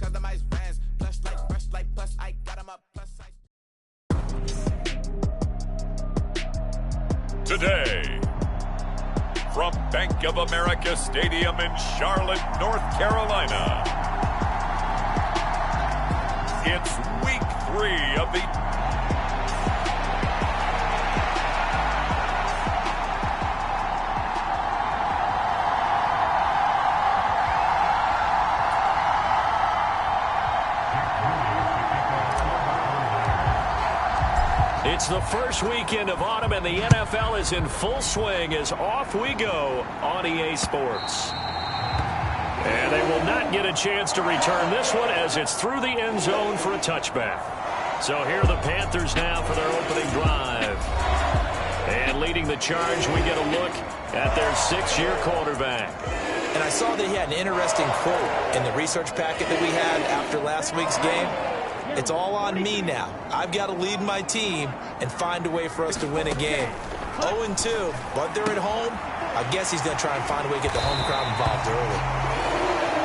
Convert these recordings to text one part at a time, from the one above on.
customized fans. Plush like, brush like, plus I got them up, plus I. Today, from Bank of America Stadium in Charlotte, North Carolina, it's week 3 of the It's the first weekend of autumn, and the NFL is in full swing as off we go on EA Sports. And they will not get a chance to return this one as it's through the end zone for a touchback. So here are the Panthers now for their opening drive. And leading the charge, we get a look at their 6-year quarterback. And I saw that he had an interesting quote in the research packet that we had after last week's game. It's all on me now. I've got to lead my team and find a way for us to win a game. 0-2, but they're at home. I guess he's going to try and find a way to get the home crowd involved early.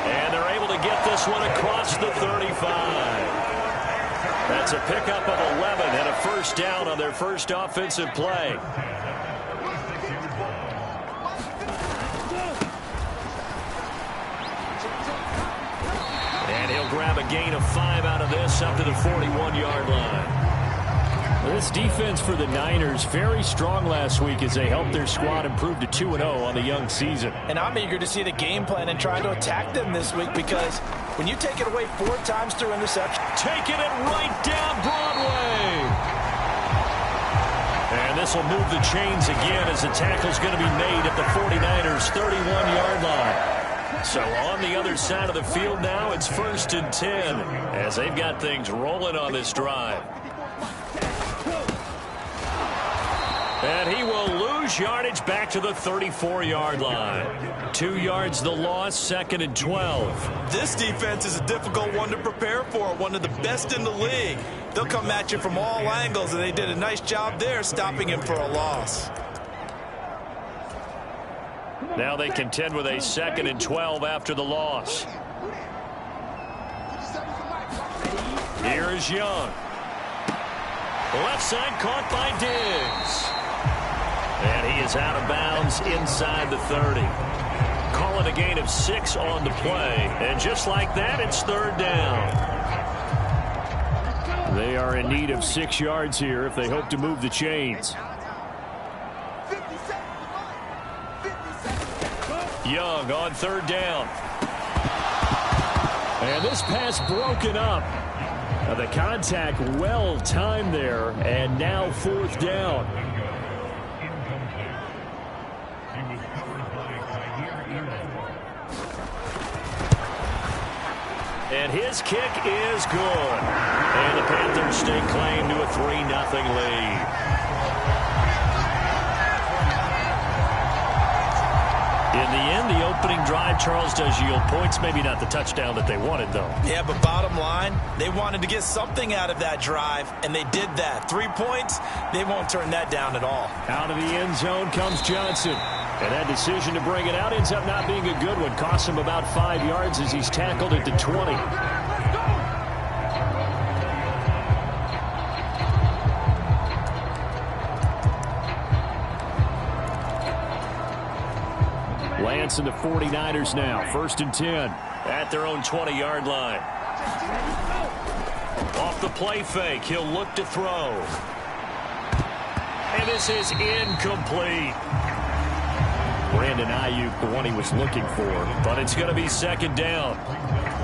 And they're able to get this one across the 35. That's a pickup of 11 and a first down on their first offensive play. And he'll grab a gain of 5 out of this up to the 41-yard line. This defense for the Niners very strong last week as they helped their squad improve to 2-0 on the young season. And I'm eager to see the game plan and try to attack them this week because when you take it away 4 times through interception, taking it right down Broadway. And this will move the chains again as the tackle's going to be made at the 49ers' 31-yard line. So on the other side of the field now, it's 1st and 10 as they've got things rolling on this drive. And he will lose yardage back to the 34-yard line. 2 yards the loss, 2nd and 12. This defense is a difficult one to prepare for, one of the best in the league. They'll come at you from all angles, and they did a nice job there stopping him for a loss. Now they contend with a 2nd and 12 after the loss. Here is Young. Left side caught by Diggs. And he is out of bounds inside the 30. Call it a gain of 6 on the play. And just like that, it's 3rd down. They are in need of 6 yards here if they hope to move the chains. Young on 3rd down. And this pass broken up. Now the contact well timed there, and now 4th down. And his kick is good. And the Panthers stake claim to a 3-0 lead. In the end, the opening drive, Charles, does yield points. Maybe not the touchdown that they wanted, though. Yeah, but bottom line, they wanted to get something out of that drive, and they did that. 3 points, they won't turn that down at all. Out of the end zone comes Johnson. And that decision to bring it out ends up not being a good one. Costs him about 5 yards as he's tackled at the 20. Lance and the 49ers now. 1st and 10. At their own 20-yard line. Off the play fake. He'll look to throw. And this is incomplete. Brandon Ayuk, the one he was looking for. But it's going to be 2nd down.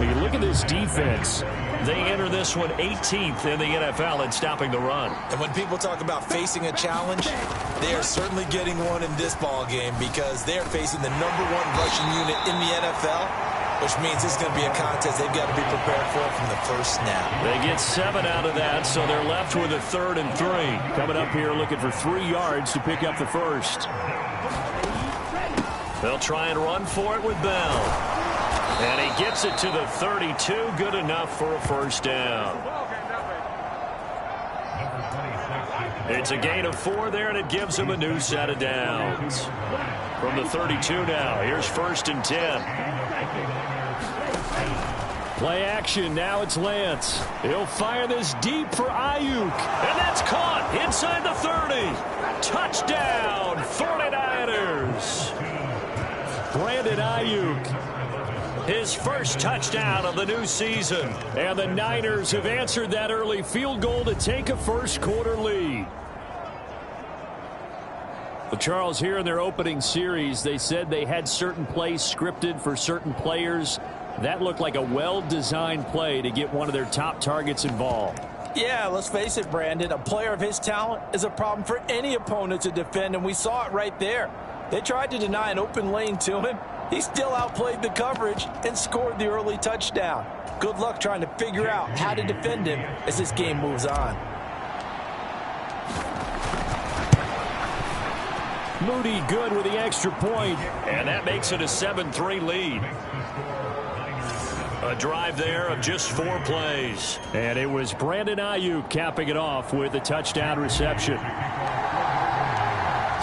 When you look at this defense, they enter this one 18th in the NFL in stopping the run. And when people talk about facing a challenge, they are certainly getting one in this ball game because they are facing the #1 rushing unit in the NFL, which means it's going to be a contest they've got to be prepared for from the first snap. They get 7 out of that, so they're left with a 3rd and 3. Coming up here looking for 3 yards to pick up the first. They'll try and run for it with Bell. And he gets it to the 32. Good enough for a first down. It's a gain of 4 there, and it gives him a new set of downs. From the 32 now, here's 1st and 10. Play action. Now it's Lance. He'll fire this deep for Ayuk. And that's caught inside the 30. Touchdown, 49ers. Brandon Ayuk, his first touchdown of the new season. And the Niners have answered that early field goal to take a first quarter lead. Well, Charles, here in their opening series, they said they had certain plays scripted for certain players. That looked like a well-designed play to get one of their top targets involved. Yeah, let's face it, Brandon. A player of his talent is a problem for any opponent to defend, and we saw it right there. They tried to deny an open lane to him. He still outplayed the coverage and scored the early touchdown. Good luck trying to figure out how to defend him as this game moves on. Moody good with the extra point, and that makes it a 7-3 lead. A drive there of just 4 plays. And it was Brandon Ayuk capping it off with a touchdown reception.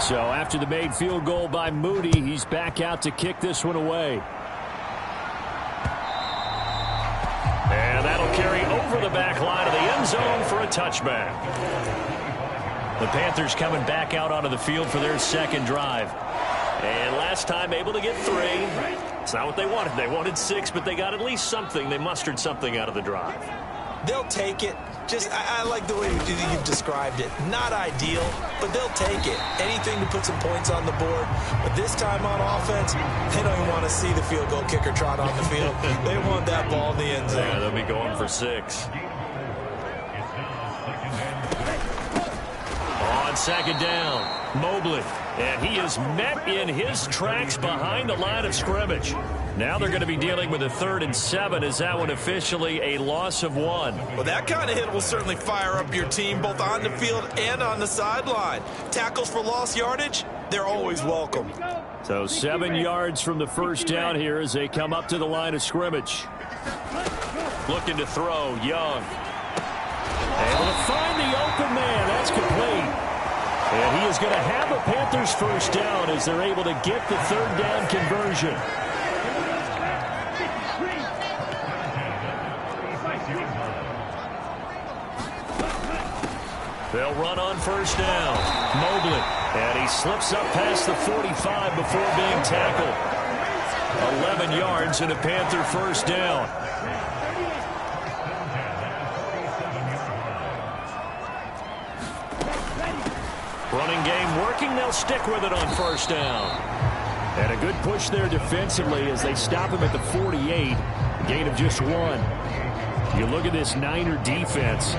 So after the made field goal by Moody, he's back out to kick this one away. And that'll carry over the back line of the end zone for a touchback. The Panthers coming back out onto the field for their second drive. And last time able to get 3. It's not what they wanted. They wanted 6, but they got at least something. They mustered something out of the drive. They'll take it. I like the way you've described it. Not ideal, but they'll take it. Anything to put some points on the board. But this time on offense, they don't even want to see the field goal kicker trot on the field. They want that ball in the end zone. Yeah, they'll be going for 6. On second down, Mobley. And he is met in his tracks behind the line of scrimmage. Now they're going to be dealing with a 3rd and 7. Is that one officially a loss of 1? Well, that kind of hit will certainly fire up your team both on the field and on the sideline. Tackles for lost yardage, they're always welcome. So 7 yards from the first down here as they come up to the line of scrimmage. Looking to throw, Young. Able to find the open man. That's complete. And he is going to have a Panthers first down as they're able to get the 3rd down conversion. They'll run on first down. Mobley. And he slips up past the 45 before being tackled. 11 yards and a Panther first down. Running game working. They'll stick with it on first down. And a good push there defensively as they stop him at the 48. Gain of just 1. You look at this Niner defense.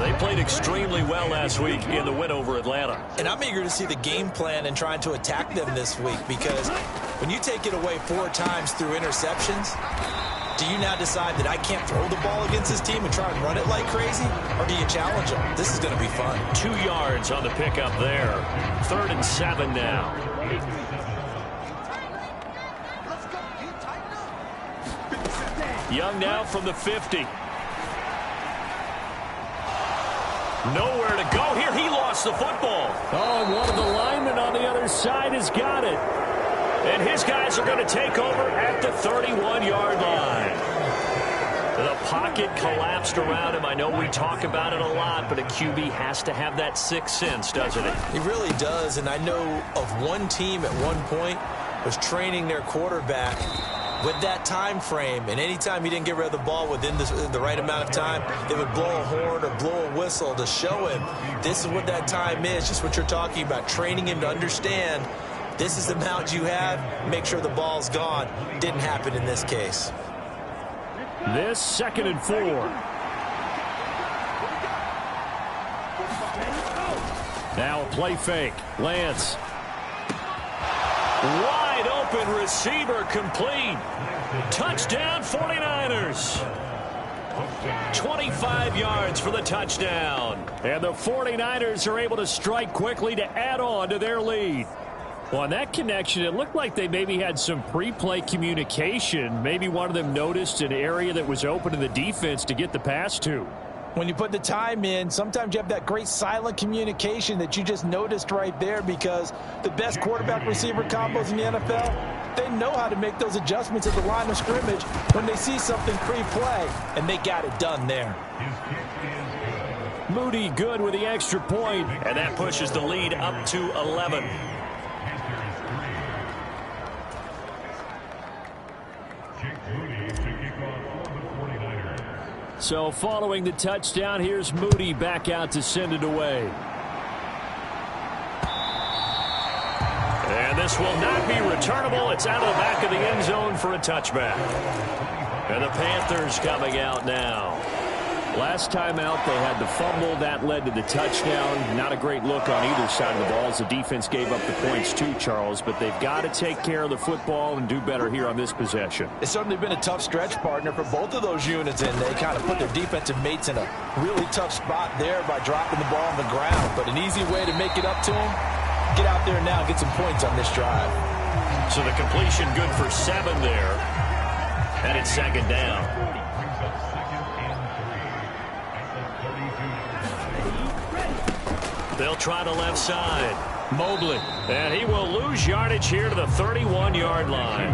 They played extremely well last week in the win over Atlanta. And I'm eager to see the game plan and trying to attack them this week, because when you take it away 4 times through interceptions, do you now decide that I can't throw the ball against this team and try and run it like crazy? Or do you challenge them? This is going to be fun. 2 yards on the pickup there. 3rd and 7 now. Young now from the 50. Nowhere to go here. He lost the football. Oh, and one of the linemen on the other side has got it. And his guys are going to take over at the 31-yard line. The pocket collapsed around him. I know we talk about it a lot, but a QB has to have that 6th sense, doesn't it? He really does, and I know of one team at one point was training their quarterback with that time frame, and anytime he didn't get rid of the ball within the right amount of time, they would blow a horn or blow a whistle to show him this is what that time is, just what you're talking about, training him to understand this is the amount you have, make sure the ball's gone. Didn't happen in this case. This 2nd and 4. Now a play fake. Lance. Wide open receiver complete. Touchdown 49ers. 25 yards for the touchdown. And the 49ers are able to strike quickly to add on to their lead. Well, on that connection, it looked like they maybe had some pre-play communication. Maybe one of them noticed an area that was open to the defense to get the pass to. When you put the time in, sometimes you have that great silent communication that you just noticed right there, because the best quarterback-receiver combos in the NFL, they know how to make those adjustments at the line of scrimmage when they see something pre-play, and they got it done there. Moody good with the extra point, and that pushes the lead up to 11. So following the touchdown, here's Moody back out to send it away. And this will not be returnable. It's out of the back of the end zone for a touchback. And the Panthers coming out now. Last time out, they had the fumble. That led to the touchdown. Not a great look on either side of the ball as the defense gave up the points too, Charles. But they've got to take care of the football and do better here on this possession. It's certainly been a tough stretch, partner, for both of those units, and they kind of put their defensive mates in a really tough spot there by dropping the ball on the ground. But an easy way to make it up to them, get out there now and get some points on this drive. So the completion good for 7 there. And it's second down. They'll try the left side. Mobley. And he will lose yardage here to the 31-yard line.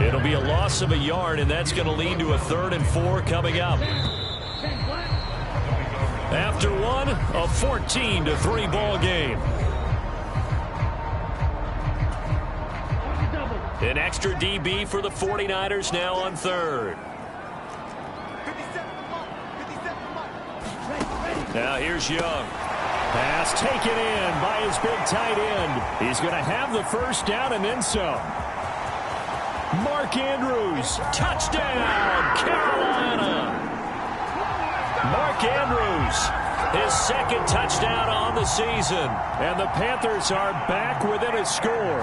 It'll be a loss of a yard, and that's going to lead to a 3rd and 4 coming up. After one, a 14-3 ball game. An extra DB for the 49ers now on 3rd. Now here's Young. Pass taken in by his big tight end. He's going to have the first down and then some. Mark Andrews, touchdown, Carolina. Mark Andrews, his 2nd touchdown on the season. And the Panthers are back within a score.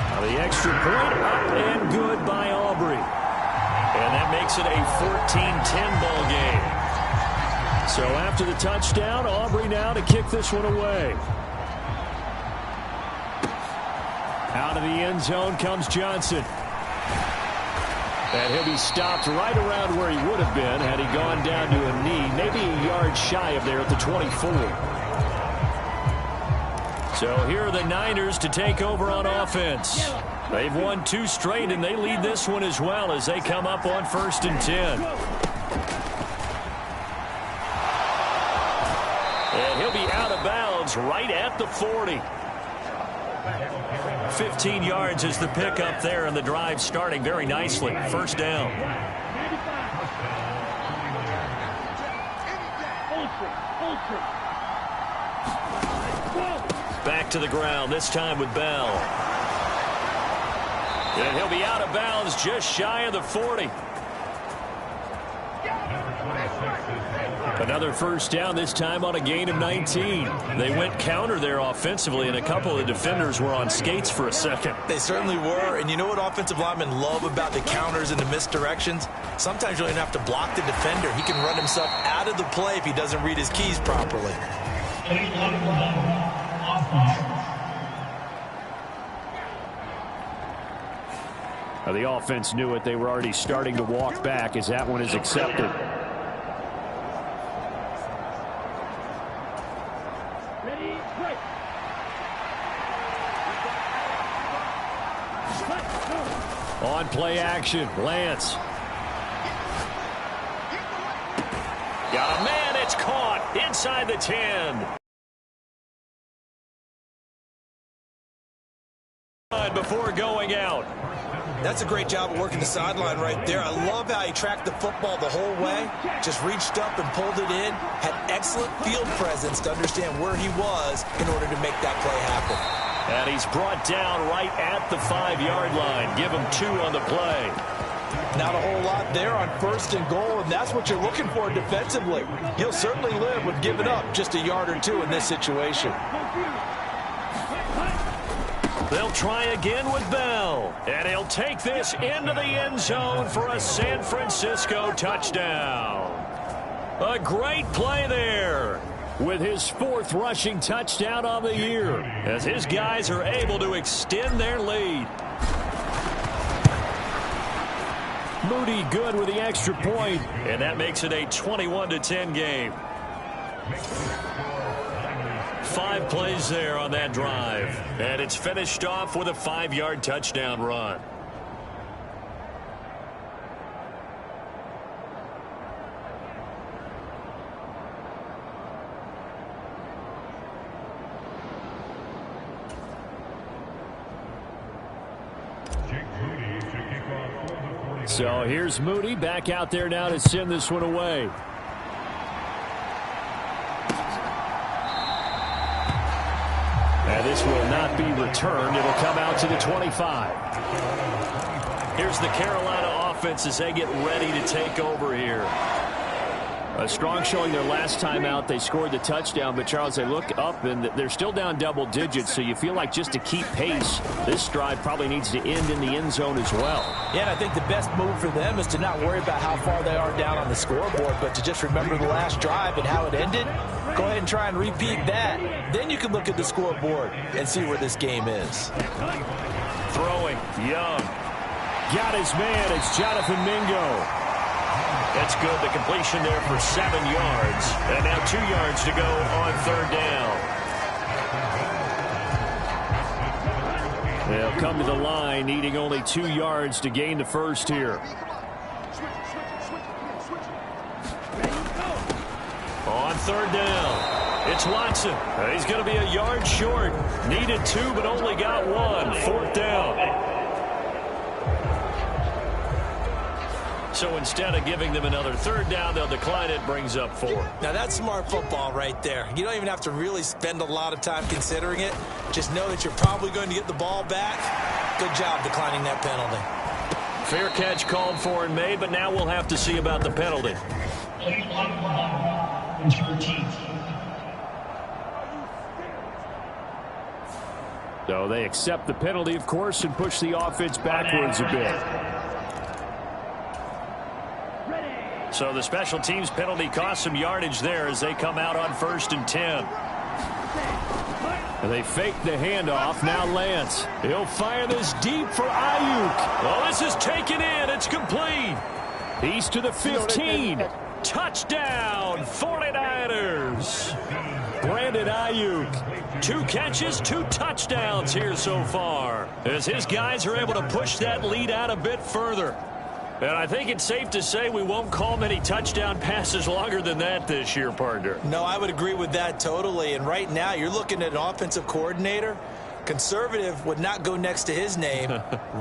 Now the extra point up and good by Aubrey. And that makes it a 14-10 ball game. So after the touchdown, Aubrey now to kick this one away. Out of the end zone comes Johnson. And he'll be stopped right around where he would have been had he gone down to a knee, maybe a yard shy of there at the 24. So here are the Niners to take over on offense. They've won 2 straight, and they lead this one as well as they come up on 1st and 10. And he'll be out of bounds right at the 40. 15 yards is the pickup there, and the drive starting very nicely. First down. Back to the ground, this time with Bell. And he'll be out of bounds just shy of the 40. Another first down, this time on a gain of 19. They went counter there offensively, and a couple of the defenders were on skates for a second. They certainly were, and you know what offensive linemen love about the counters and the misdirections? Sometimes you don't even have to block the defender. He can run himself out of the play if he doesn't read his keys properly. Now the offense knew it. They were already starting to walk back as that one is accepted. On play action, Lance. Got a man, it's caught inside the 10. Before going out. That's a great job of working the sideline right there. I love how he tracked the football the whole way. Just reached up and pulled it in. Had excellent field presence to understand where he was in order to make that play happen. And he's brought down right at the 5-yard line. Give him 2 on the play. Not a whole lot there on 1st and goal, and that's what you're looking for defensively. He'll certainly live with giving up just a yard or 2 in this situation. They'll try again with Bell. And he'll take this into the end zone for a San Francisco touchdown. A great play there with his 4th rushing touchdown on the year as his guys are able to extend their lead. Moody good with the extra point, and that makes it a 21-10 game. 5 plays there on that drive. And it's finished off with a 5-yard touchdown run. So here's Moody back out there now to send this one away. And this will not be returned. It'll come out to the 25. Here's the Carolina offense as they get ready to take over here. A strong showing their last time out. They scored the touchdown, but Charles, they look up and they're still down double digits, so you feel like just to keep pace, this drive probably needs to end in the end zone as well. Yeah, and I think the best move for them is to not worry about how far they are down on the scoreboard, but to just remember the last drive and how it ended. Go ahead and try and repeat that. Then you can look at the scoreboard and see where this game is. Throwing, Young. Got his man. It's Jonathan Mingo. That's good. The completion there for 7 yards. And now 2 yards to go on 3rd down. They'll come to the line, needing only 2 yards to gain the first here. On 3rd down, it's Watson. He's going to be a yard short. Needed 2, but only got 1. 4th down. So instead of giving them another 3rd down, they'll decline it, brings up 4. Now, that's smart football right there. You don't even have to really spend a lot of time considering it. Just know that you're probably going to get the ball back. Good job declining that penalty. Fair catch called for and made, but now we'll have to see about the penalty. So they accept the penalty, of course, and push the offense backwards a bit. So the special teams penalty cost some yardage there as they come out on 1st and 10. And they fake the handoff. Now Lance. He'll fire this deep for Ayuk. Well, this is taken in. It's complete. He's to the 15. Touchdown, 49ers. Brandon Ayuk. 2 catches, 2 touchdowns here so far, as his guys are able to push that lead out a bit further. And I think it's safe to say we won't call many touchdown passes longer than that this year, partner. No, I would agree with that totally. And right now, you're looking at an offensive coordinator. Conservative would not go next to his name.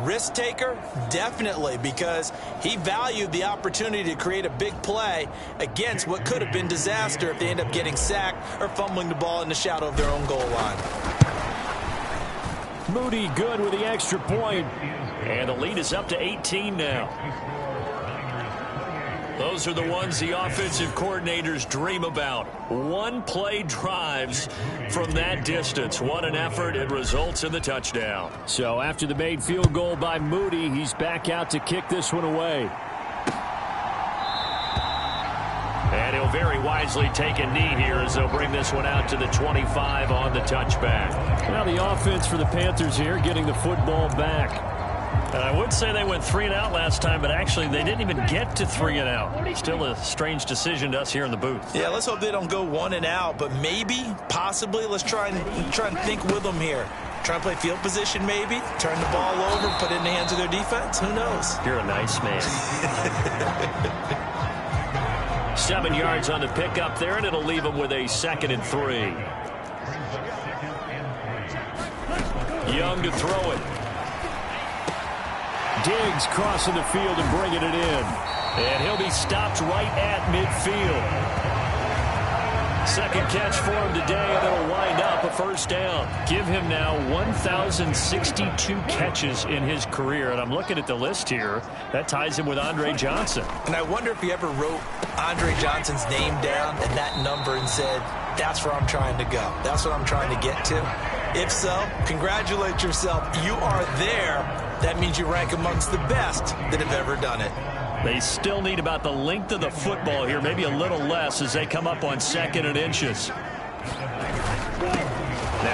Risk taker, definitely, because he valued the opportunity to create a big play against what could have been disaster if they end up getting sacked or fumbling the ball in the shadow of their own goal line. Moody good with the extra point. And the lead is up to 18 now. Those are the ones the offensive coordinators dream about. 1-play drives from that distance. What an effort. It results in the touchdown. So after the made field goal by Moody, he's back out to kick this one away. And he'll very wisely take a knee here as they'll bring this one out to the 25 on the touchback. Now the offense for the Panthers here getting the football back. And I would say they went 3 and out last time, but actually they didn't even get to 3 and out. Still a strange decision to us here in the booth. Yeah, let's hope they don't go 1 and out, but maybe, possibly, let's try and think with them here. Try and play field position maybe, turn the ball over, put it in the hands of their defense. Who knows? You're a nice man. 7 yards on the pickup there, and it'll leave them with a 2nd and 3. Young to throw it. Diggs crossing the field and bringing it in. And he'll be stopped right at midfield. 2nd catch for him today, and it'll wind up a 1st down. Give him now 1,062 catches in his career. And I'm looking at the list here. That ties him with Andre Johnson. And I wonder if he ever wrote Andre Johnson's name down and that number and said, that's where I'm trying to go. That's what I'm trying to get to. If so, congratulate yourself. You are there. That means you rank amongst the best that have ever done it. They still need about the length of the football here, maybe a little less as they come up on 2nd and inches. Now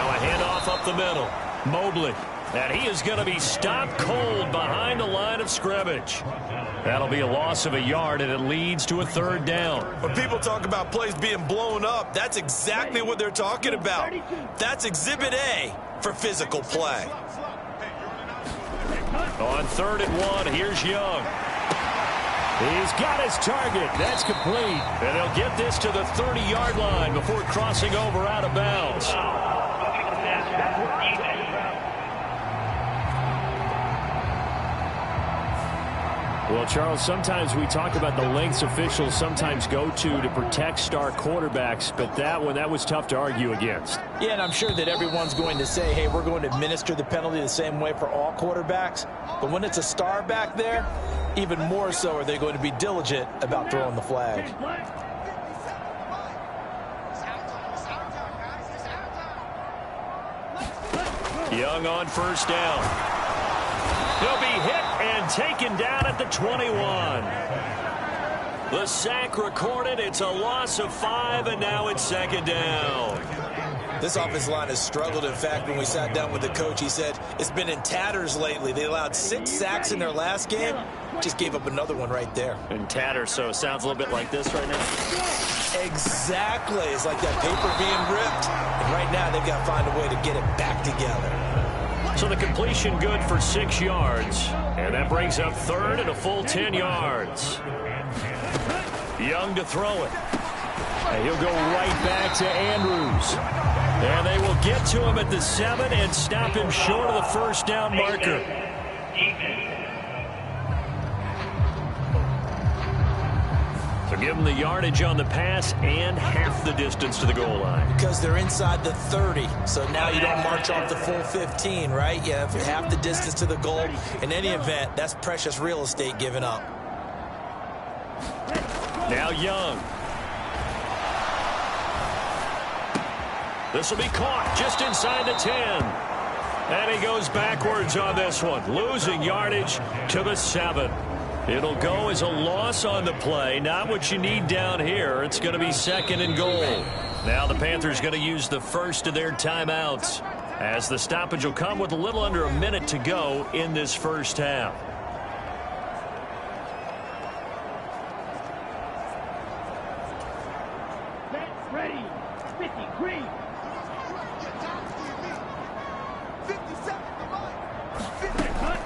a handoff up the middle. Mobley And he is going to be stopped cold behind the line of scrimmage. That'll be a loss of a yard, and it leads to a third down. When people talk about plays being blown up, that's exactly what they're talking about. That's Exhibit A for physical play. On 3rd and 1, here's Young. He's got his target. That's complete. And they'll get this to the 30-yard line before crossing over out of bounds. Well, Charles, sometimes we talk about the lengths officials sometimes go to protect star quarterbacks, but that was tough to argue against. Yeah, and I'm sure that everyone's going to say, hey, we're going to administer the penalty the same way for all quarterbacks. But when it's a star back there, even more so are they going to be diligent about throwing the flag. Young on 1st down. He'll be hit and taken down at the 21. The sack recorded. It's a loss of 5, and now it's 2nd down. This offensive line has struggled. In fact, when we sat down with the coach, he said it's been in tatters lately. They allowed 6 sacks in their last game. Just gave up another one right there. In tatters, so it sounds a little bit like this right now. Exactly. It's like that paper being ripped. And right now, they've got to find a way to get it back together. So the completion good for 6 yards. And that brings up 3rd and a full 10 yards. Young to throw it. And he'll go right back to Andrews. And they will get to him at the 7 and stop him short of the 1st down marker. So give them the yardage on the pass and half the distance to the goal line. Because they're inside the 30, so now you don't march off the full 15, right? You have half the distance to the goal. In any event, that's precious real estate given up. Now Young. This will be caught just inside the 10. And he goes backwards on this one, losing yardage to the 7. It'll go as a loss on the play. Not what you need down here. It's going to be 2nd and goal. Now the Panthers going to use the first of their timeouts, as the stoppage will come with a little under a minute to go in this first half. Ready, 50, green.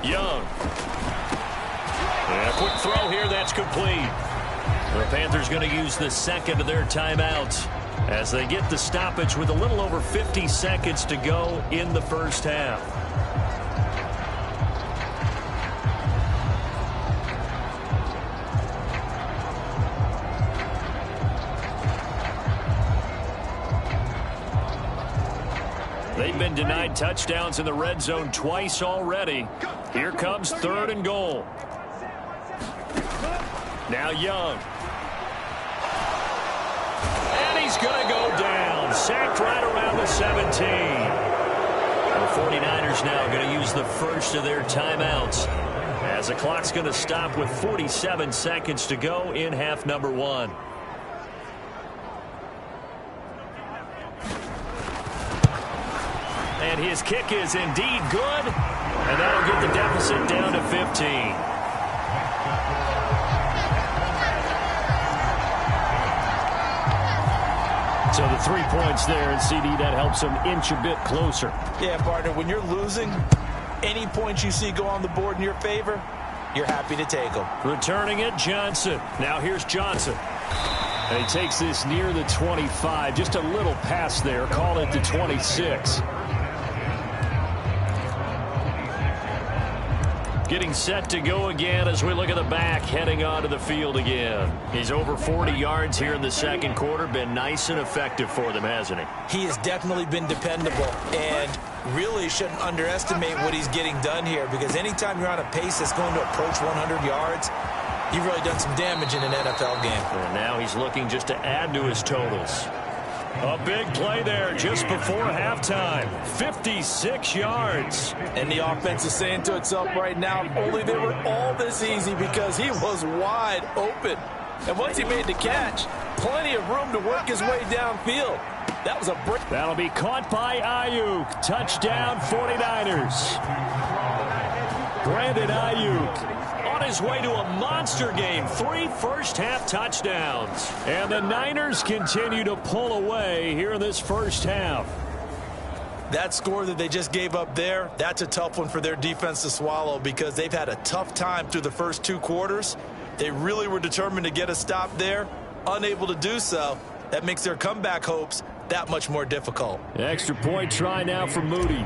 50. Young. And a quick throw here, that's complete. The Panthers going to use the 2nd of their timeouts as they get the stoppage with a little over 50 seconds to go in the first half. They've been denied touchdowns in the red zone twice already. Here comes 3rd and goal. Now Young. And he's going to go down. Sacked right around the 17. The 49ers now going to use the first of their timeouts, as the clock's going to stop with 47 seconds to go in half number 1. And his kick is indeed good. And that'll get the deficit down to 15. So the 3 points there, and CD, that helps them inch a bit closer. Yeah, partner, when you're losing, any points you see go on the board in your favor, you're happy to take them. Returning it, Johnson. Now here's Johnson. And he takes this near the 25. Just a little pass there. Call it the 26. Getting set to go again as we look at the back, heading onto the field again. He's over 40 yards here in the 2nd quarter. Been nice and effective for them, hasn't he? He has definitely been dependable, and really shouldn't underestimate what he's getting done here, because anytime you're on a pace that's going to approach 100 yards, you've really done some damage in an NFL game. And now he's looking just to add to his totals. A big play there just before halftime. 56 yards. And the offense is saying to itself right now, if only they were all this easy, because he was wide open. And once he made the catch, plenty of room to work his way downfield. That was a break. That'll be caught by Ayuk. Touchdown, 49ers. Brandon Ayuk on his way to a monster game. 3 first-half touchdowns. And the Niners continue to pull away here in this first half. That score that they just gave up there, that's a tough one for their defense to swallow because they've had a tough time through the first 2 quarters. They really were determined to get a stop there, unable to do so. That makes their comeback hopes that much more difficult. Extra point try now for Moody.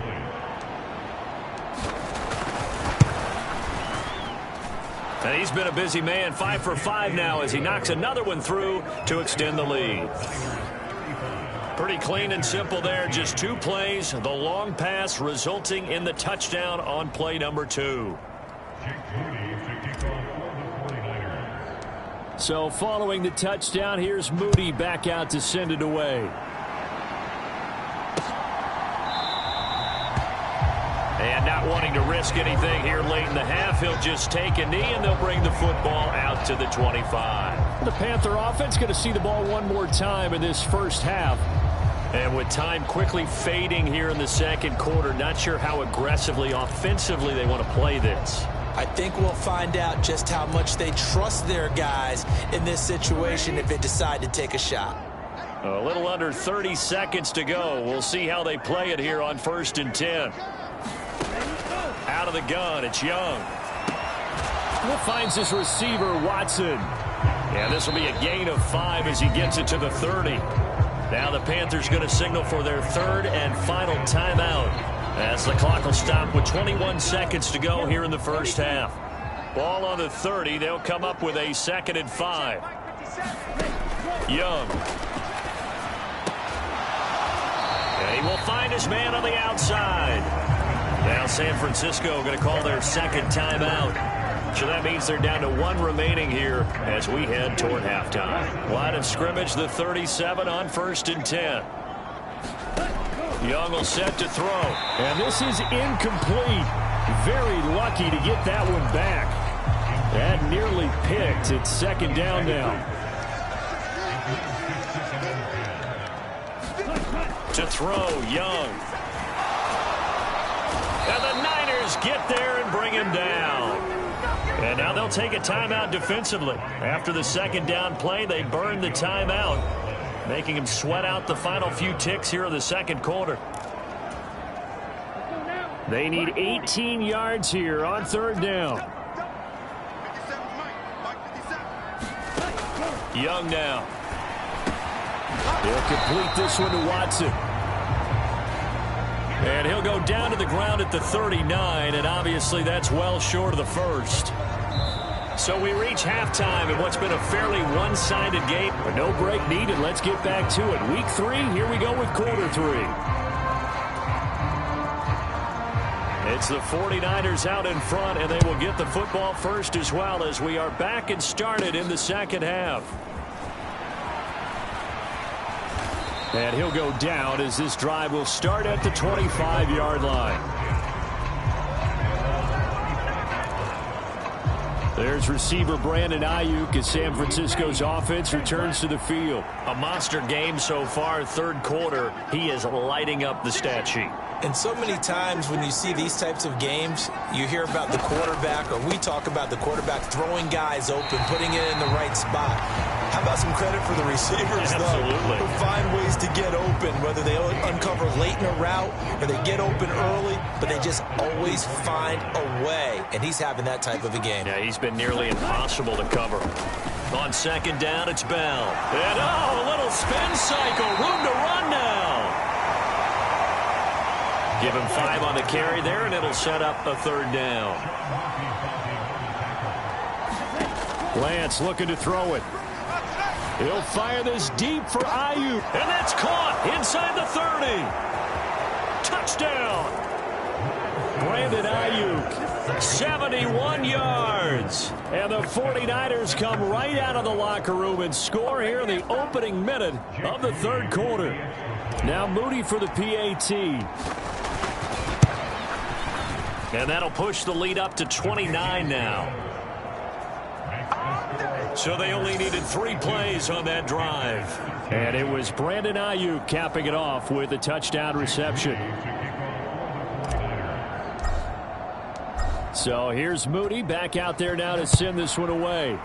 And he's been a busy man, 5 for 5 now as he knocks another one through to extend the lead. Pretty clean and simple there. Just 2 plays. The long pass resulting in the touchdown on play number 2. So following the touchdown, here's Moody back out to send it away. And not wanting to risk anything here late in the half, he'll just take a knee and they'll bring the football out to the 25. The Panther offense going to see the ball one more time in this first half. And with time quickly fading here in the second quarter, not sure how aggressively, offensively they want to play this. I think we'll find out just how much they trust their guys in this situation if they decide to take a shot. A little under 30 seconds to go. We'll see how they play it here on 1st and 10. Out of the gun, it's Young. Finds his receiver, Watson. Yeah, this will be a gain of 5 as he gets it to the 30. Now the Panthers going to signal for their 3rd and final timeout as the clock will stop with 21 seconds to go here in the first half. Ball on the 30. They'll come up with a 2nd and 5. Young. And he will find his man on the outside. Now San Francisco going to call their 2nd timeout. So that means they're down to 1 remaining here as we head toward halftime. Line of scrimmage, the 37 on 1st and 10. Young will set to throw. And this is incomplete. Very lucky to get that one back. That nearly picked. It's 2nd down now. To throw, Young. And the Niners get there and bring him down. And now they'll take a timeout defensively. After the 2nd down play, they burn the timeout, making him sweat out the final few ticks here in the 2nd quarter. They need 18 yards here on 3rd down. Young now. He'll complete this one to Watson. And he'll go down to the ground at the 39, and obviously that's well short of the 1st. So we reach halftime in what's been a fairly one-sided game. But no break needed. Let's get back to it. Week 3, here we go with quarter 3. It's the 49ers out in front, and they will get the football first as well as we are back and started in the 2nd half. And he'll go down as this drive will start at the 25-yard line. There's receiver Brandon Ayuk as San Francisco's offense returns to the field. A monster game so far, 3rd quarter. He is lighting up the stat sheet. And so many times when you see these types of games, you hear about the quarterback, or we talk about the quarterback throwing guys open, putting it in the right spot. How about some credit for the receivers, Absolutely. though, who find ways to get open, whether they uncover late in a route or they get open early, but they just always find a way. And he's having that type of a game. Yeah, he's been nearly impossible to cover. On 2nd down, it's Bell. And, a little spin cycle. Room to run now. Give him 5 on the carry there, and it'll set up a 3rd down. Lance looking to throw it. He'll fire this deep for Ayuk. And that's caught inside the 30. Touchdown. Brandon Ayuk, 71 yards. And the 49ers come right out of the locker room and score here in the opening minute of the 3rd quarter. Now Moody for the PAT. And that'll push the lead up to 29 now. So they only needed 3 plays on that drive. And it was Brandon Ayuk capping it off with a touchdown reception. So here's Moody back out there now to send this one away.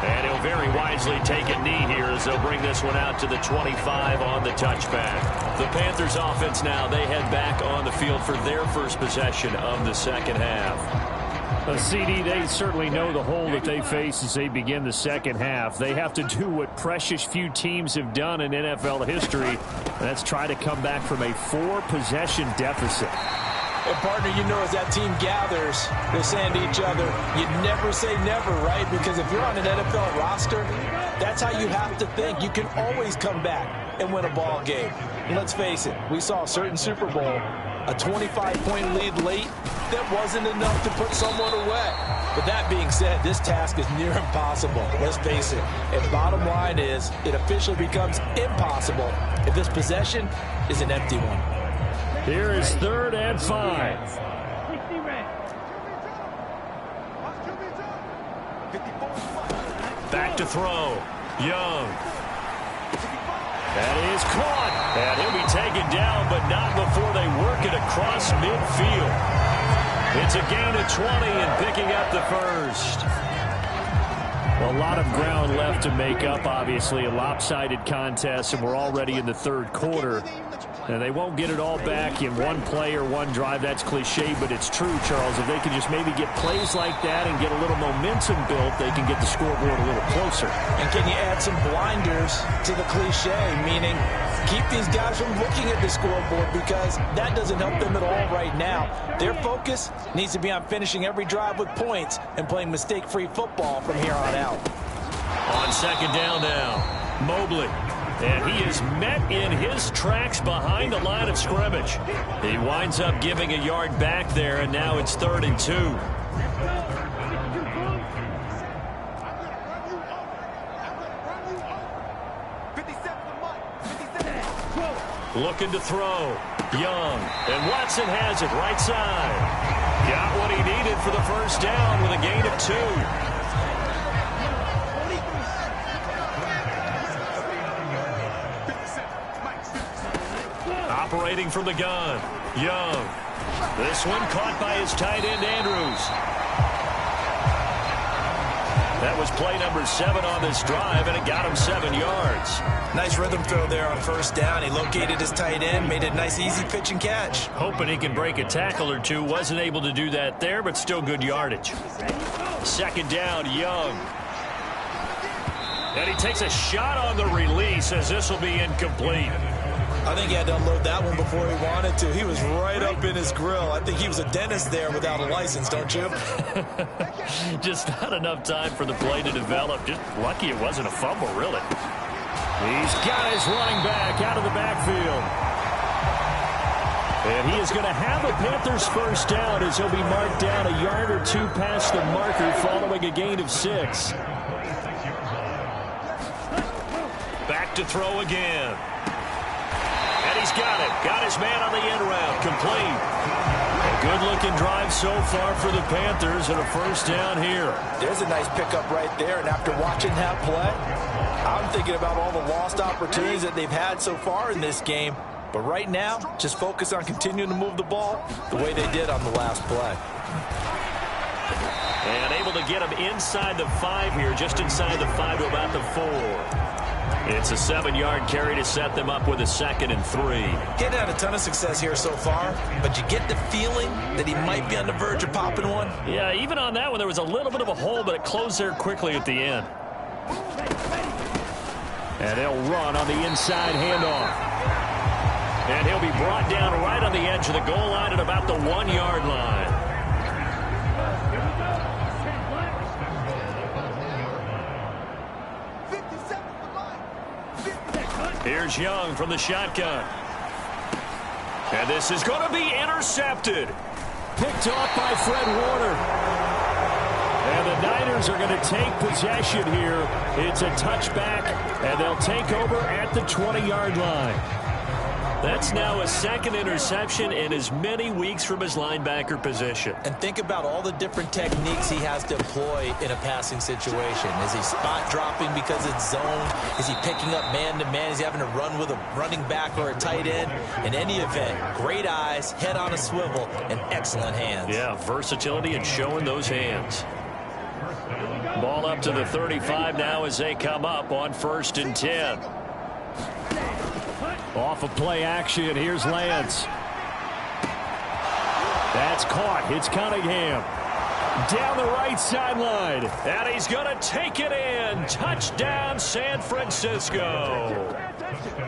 And he'll very wisely take a knee here as they'll bring this one out to the 25 on the touchback. The Panthers offense now, they head back on the field for their first possession of the second half. CD, they certainly know the hole that they face as they begin the second half. They have to do what precious few teams have done in NFL history, and that's try to come back from a 4-possession deficit. And, partner, you know, as that team gathers, they're saying to each other, you never say never, right? Because if you're on an NFL roster, that's how you have to think. You can always come back and win a ball game. And let's face it, we saw a certain Super Bowl, a 25-point lead late, that wasn't enough to put someone away. But that being said, this task is near impossible. Let's face it. And bottom line is, it officially becomes impossible if this possession is an empty one. Here is 3rd and 5. Back to throw. Young. That is caught. And he'll be taken down, but not before they work it across midfield. It's a gain of 20 and picking up the first. Well, a lot of ground left to make up, obviously. A lopsided contest, and we're already in the 3rd quarter. And they won't get it all back in one play or one drive. That's cliche, but it's true, Charles. If they can just maybe get plays like that and get a little momentum built, they can get the scoreboard a little closer. And can you add some blinders to the cliche, meaning keep these guys from looking at the scoreboard, because that doesn't help them at all right now. Their focus needs to be on finishing every drive with points and playing mistake-free football from here on out. On second down now, Mobley. And he is met in his tracks behind the line of scrimmage. He winds up giving a yard back there, and now it's 3rd and 2. Looking to throw. Young. And Watson has it right side. Got what he needed for the first down with a gain of 2. Operating from the gun. Young. This one caught by his tight end, Andrews. That was play number 7 on this drive, and it got him 7 yards. Nice rhythm throw there on first down. He located his tight end, made it a nice, easy pitch and catch. Hoping he can break a tackle or two. Wasn't able to do that there, but still good yardage. Second down, Young. And he takes a shot on the release as this will be incomplete. I think he had to unload that one before he wanted to. He was right up in his grill. I think he was a dentist there without a license, don't you? Just not enough time for the play to develop. Just lucky it wasn't a fumble, really. He's got his running back out of the backfield. And he is going to have a Panthers first down as he'll be marked down a yard or 2 past the marker following a gain of 6. Back to throw again. And he's got it. Got his man on the end route. Complete. A good-looking drive so far for the Panthers and a first down here. There's a nice pickup right there. And after watching that play, I'm thinking about all the lost opportunities that they've had so far in this game. But right now, just focus on continuing to move the ball the way they did on the last play. And able to get him inside the 5 here, just inside the 5 to about the 4. It's a 7-yard carry to set them up with a 2nd and 3. Getting had a ton of success here so far, but you get the feeling that he might be on the verge of popping one. Yeah, even on that one, there was a little bit of a hole, but it closed there quickly at the end. And they'll run on the inside handoff. And he'll be brought down right on the edge of the goal line at about the 1-yard line. Here's Young from the shotgun. And this is going to be intercepted. Picked off by Fred Warner. And the Niners are going to take possession here. It's a touchback, and they'll take over at the 20-yard line. That's now a second interception in as many weeks from his linebacker position. And think about all the different techniques he has to employ in a passing situation. Is he spot dropping because it's zone? Is he picking up man-to-man? Is he having to run with a running back or a tight end? In any event, great eyes, head on a swivel, and excellent hands. Yeah, versatility and showing those hands. Ball up to the 35 now as they come up on 1st and 10. Off of play action, here's Lance. That's caught. It's Cunningham. Down the right sideline. And he's going to take it in. Touchdown, San Francisco.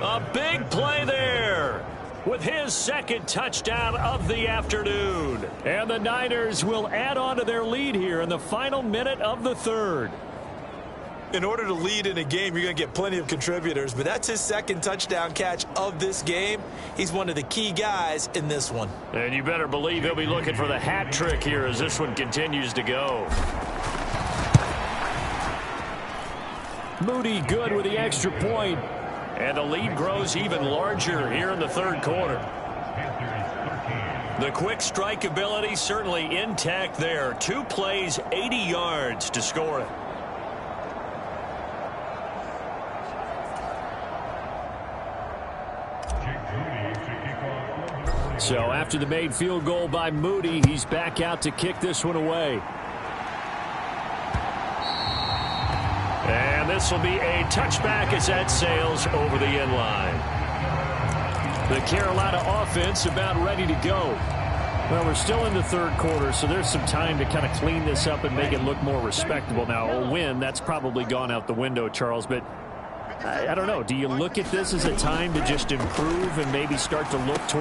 A big play there with his second touchdown of the afternoon. And the Niners will add on to their lead here in the final minute of the 3rd. In order to lead in a game, you're going to get plenty of contributors, but that's his second touchdown catch of this game. He's one of the key guys in this one. And you better believe he'll be looking for the hat trick here as this one continues to go. Moody good with the extra point. And the lead grows even larger here in the 3rd quarter. The quick strike ability certainly intact there. 2 plays, 80 yards to score it. So after the made field goal by Moody, he's back out to kick this one away. And this will be a touchback as that sails over the end line. The Carolina offense about ready to go. Well, we're still in the 3rd quarter, so there's some time to kind of clean this up and make it look more respectable. Now, a win, that's probably gone out the window, Charles, but I don't know. Do you look at this as a time to just improve and maybe start to look toward